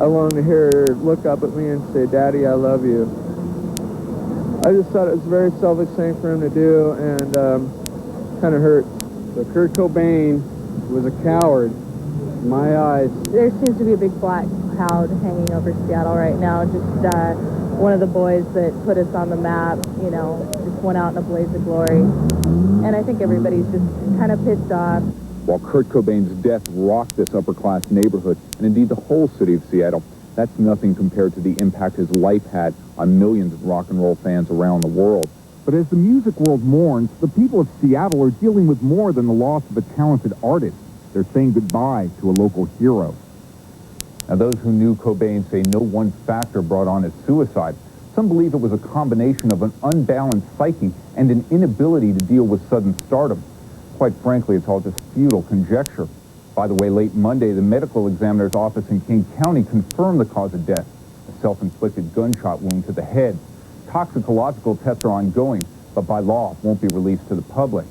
I long to hear her look up at me and say, "Daddy, I love you." I just thought it was a very selfish thing for him to do, and kind of hurt. So Kurt Cobain was a coward, in my eyes. There seems to be a big black cloud hanging over Seattle right now. Just one of the boys that put us on the map, you know, just went out in a blaze of glory. And I think everybody's just kind of pissed off. While Kurt Cobain's death rocked this upper-class neighborhood, and indeed the whole city of Seattle, that's nothing compared to the impact his life had on millions of rock and roll fans around the world. But as the music world mourns, the people of Seattle are dealing with more than the loss of a talented artist. They're saying goodbye to a local hero. Now, those who knew Cobain say no one factor brought on his suicide. Some believe it was a combination of an unbalanced psyche and an inability to deal with sudden stardom. Quite frankly, it's all just futile conjecture. By the way, late Monday, the medical examiner's office in King County confirmed the cause of death, a self-inflicted gunshot wound to the head. Toxicological tests are ongoing, but by law won't be released to the public.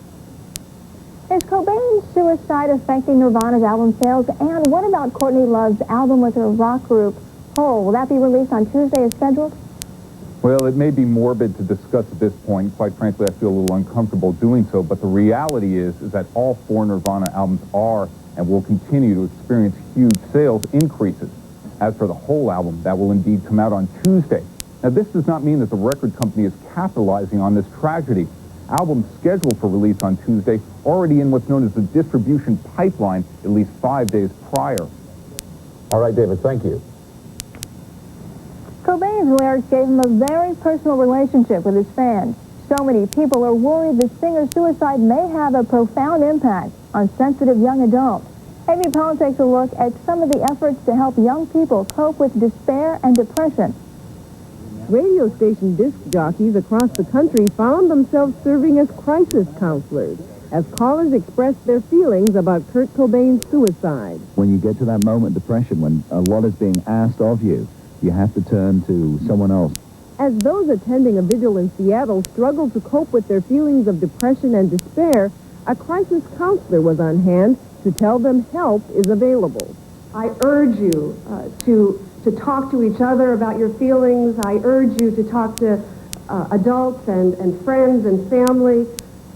Is Cobain's suicide affecting Nirvana's album sales? And what about Courtney Love's album with her rock group, Hole? Will that be released on Tuesday as scheduled? Well, it may be morbid to discuss at this point. Quite frankly, I feel a little uncomfortable doing so, but the reality is that all 4 Nirvana albums are and will continue to experience huge sales increases. As for the Hole album, that will indeed come out on Tuesday. Now, this does not mean that the record company is capitalizing on this tragedy. Albums scheduled for release on Tuesday already in what's known as the distribution pipeline at least 5 days prior. All right, David, thank you. Cobain's lyrics gave him a very personal relationship with his fans. So many people are worried the singer's suicide may have a profound impact on sensitive young adults. Amy Powell takes a look at some of the efforts to help young people cope with despair and depression. Radio station disc jockeys across the country found themselves serving as crisis counselors as callers expressed their feelings about Kurt Cobain's suicide. When you get to that moment of depression, when a lot is being asked of you, you have to turn to someone else. As those attending a vigil in Seattle struggled to cope with their feelings of depression and despair, a crisis counselor was on hand to tell them help is available. I urge you to talk to each other about your feelings. I urge you to talk to adults and friends and family.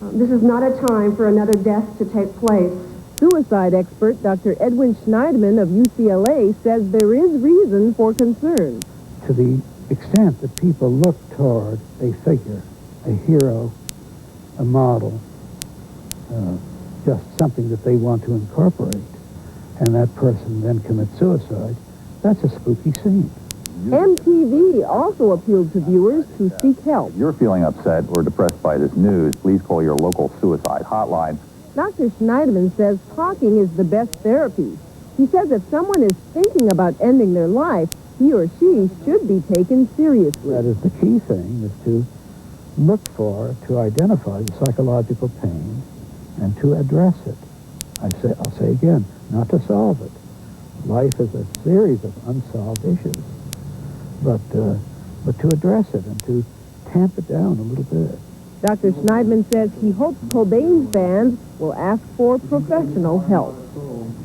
This is not a time for another death to take place. Suicide expert Dr. Edwin Schneidman of UCLA says there is reason for concern. To the extent that people look toward a figure, a hero, a model, just something that they want to incorporate, and that person then commits suicide, that's a spooky scene. MTV also appealed to viewers to seek help. If you're feeling upset or depressed by this news, please call your local suicide hotline. Dr. Schneidman says talking is the best therapy. He says if someone is thinking about ending their life, he or she should be taken seriously. That is the key thing, is to look for, to identify the psychological pain and to address it. I'll say again, not to solve it. Life is a series of unsolved issues, but to address it and to tamp it down a little bit. Dr. Schneidman says he hopes Cobain's fans will ask for professional help.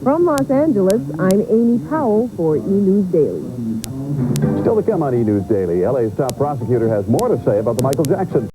From Los Angeles, I'm Amy Powell for E! News Daily. Still to come on E! News Daily, LA's top prosecutor has more to say about the Michael Jackson